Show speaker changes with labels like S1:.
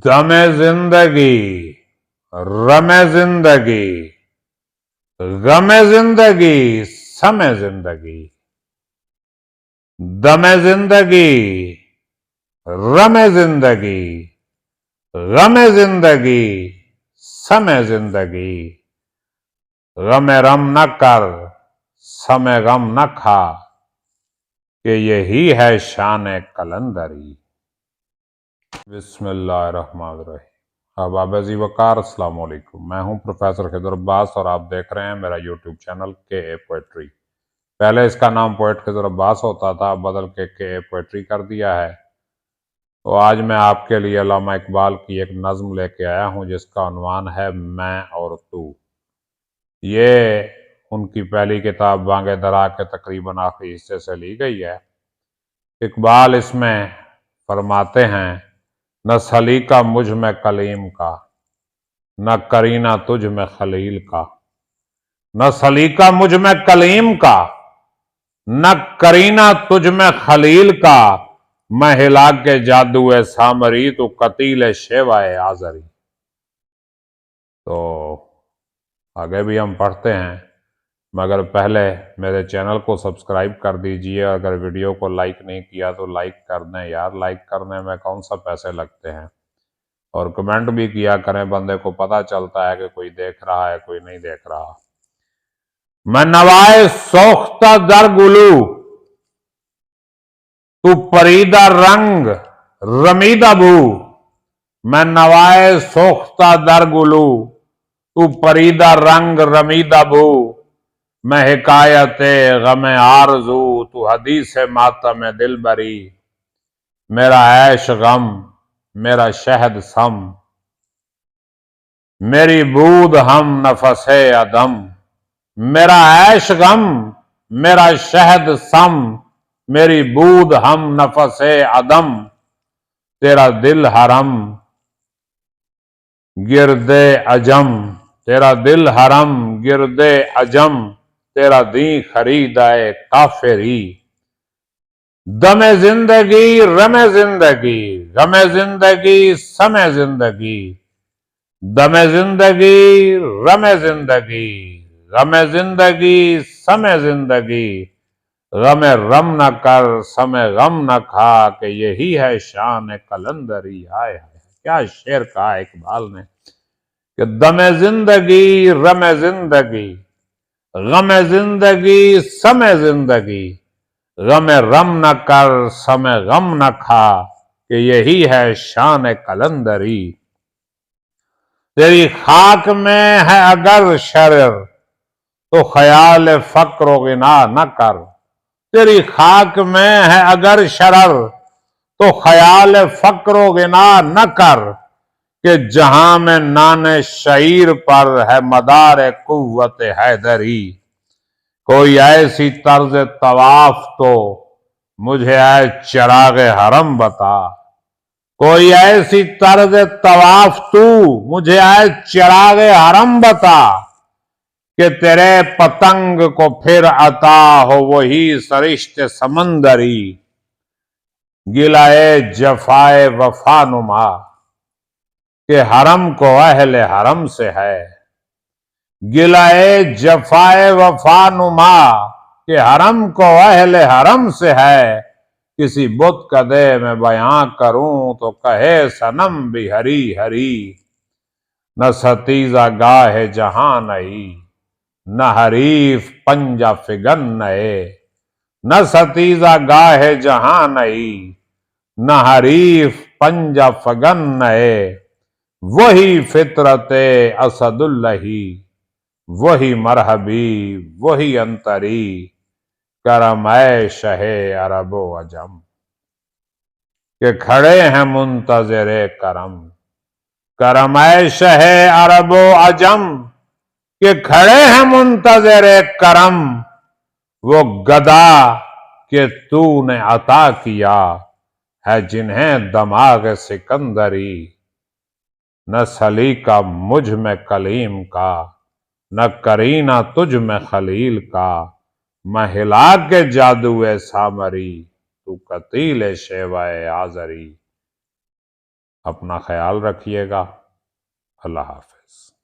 S1: दमे जिंदगी, रमे जिंदगी, गमे जिंदगी, समय जिंदगी। दमे जिंदगी, रमे जिंदगी, गमे जिंदगी, समय जिंदगी। गमे रम न कर, समय गम न खा, कि यही है शान कलंदरी। बिस्मिल्लाहिर्रहमानिर्रहीम। अहबाब जी वकार, अस्सलाम वालेकुम। मैं हूं प्रोफेसर खिदर अब्बास और आप देख रहे हैं मेरा यूट्यूब चैनल के पोएट्री। पहले इसका नाम पोएट खिदर अब्बास होता था, बदल के पोएट्री कर दिया है। तो आज मैं आपके लिए अल्लामा इकबाल की एक नज्म लेके आया हूं जिसका उन्वान है मैं और तू। ये उनकी पहली किताब बांगे दरा के तकरीबन आखिरी हिस्से से ली गई है। इकबाल इसमें फरमाते हैं, न सलीका मुझ में कलीम का, न करीना तुझ में खलील का। न सलीका मुझ में कलीम का, न करीना तुझ में खलील का। मैं हिला के जादू है सामरी, तू कतील शेवाए आजरी। तो आगे भी हम पढ़ते हैं, मगर पहले मेरे चैनल को सब्सक्राइब कर दीजिए। अगर वीडियो को लाइक नहीं किया तो लाइक कर दें यार, लाइक करने में कौन सा पैसे लगते हैं। और कमेंट भी किया करें, बंदे को पता चलता है कि कोई देख रहा है कोई नहीं देख रहा। मैं नवाए सोख्ता दर गुलू, तू परीदा रंग रमीदा भू। मैं नवाए सोख्ता दर गुलू, तू परीदा रंग रमीदा भू। मैं हिकायत गमे आरजू, तू हदीस मातम दिल बरी। मेरा ऐश गम मेरा शहद सम, मेरी बूद हम नफसे अदम। मेरा ऐश गम मेरा शहद सम, मेरी बूद हम नफसे अदम। तेरा दिल हरम गिरदे अजम, तेरा दिल हरम गिरदे अजम। तेरा दी खरीदाए काफिरी। दमे जिंदगी, रमे जिंदगी, गमे जिंदगी, समय जिंदगी। दमे जिंदगी, रमे जिंदगी, गमे जिंदगी, समय जिंदगी। गमे रम न कर, समय गम न खा, कि यही है शान कलंदरी। हाय हाय, क्या शेर कहा इकबाल ने कि दमे जिंदगी, रमे जिंदगी, गमे जिंदगी, समय जिंदगी। गमे रम न कर, समय गम न खा, कि यही है शान कलंदरी। तेरी खाक में है अगर शरर, तो ख्याल फक्र गिना न कर। तेरी खाक में है अगर शरर, तो ख्याल फक्र गिना न कर। कि जहां में नाने शहीर पर है मदार कुव्वत हैदरी। कोई ऐसी तर्ज तवाफ तो मुझे ऐ चिराग हरम बता। कोई ऐसी तर्ज तवाफ तू मुझे ऐ चिराग हरम बता। कि तेरे पतंग को फिर अता हो वही सरिश्ते समंदरी। गिलाए जफाए वफा नुमा, कि हरम को अहले हरम से है। गिलाए जफाए वफा नुमा, कि हरम को अहले हरम से है। किसी बुत कदे में बयां करूं तो कहे सनम भी हरी हरी। न सतीजा गाहे जहां नहीं, न हरीफ पंजा फिगन नए। न सतीजा गाहे जहां नहीं, न हरीफ पंजा फगन नए। वही फितरते असदुल्लही, वही मरहबी, वही अंतरी। करम ऐ शहे अरबो अजम, के खड़े हैं मुंतजरे करम। करम ऐ शहे अरबो अजम, के खड़े हैं मुंतजरे करम। वो गदा के तूने अता किया है जिन्हें दमाग सिकंदरी। न सलीका मुझ में कलीम का, न करीना तुझ में खलील का। मैं हिला के जादू सामरी, तू कतील शेवाए आजरी। अपना ख्याल रखिएगा। अल्लाह हाफिज़।